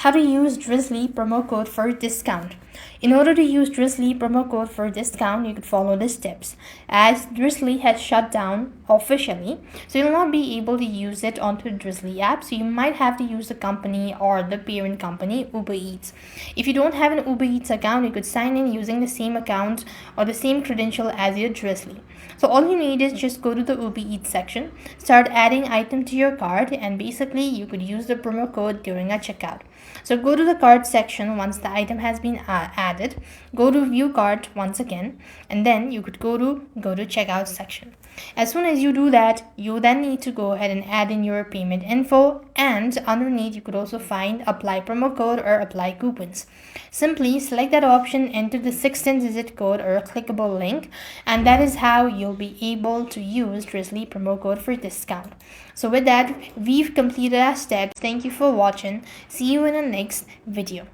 how to use Drizly promo code for discount. In order to use Drizly promo code for discount, you could follow the steps. As Drizly has shut down officially, so you'll not be able to use it onto Drizly app. So you might have to use the company or the parent company, Uber Eats. If you don't have an Uber Eats account, you could sign in using the same account or the same credential as your Drizly. So all you need is just go to the Uber Eats section, start adding item to your cart, and basically you could use the promo code during a checkout. So go to the cart section once the item has been added, go to view cart once again, and then you could go to checkout section. As soon as you do that, you then need to go ahead and add in your payment info, and underneath you could also find apply promo code or apply coupons. Simply select that option, enter the 16-digit code or a clickable link, and that is how you'll be able to use Drizly promo code for discount. So with that, we've completed our steps. Thank you for watching. See you in the next video.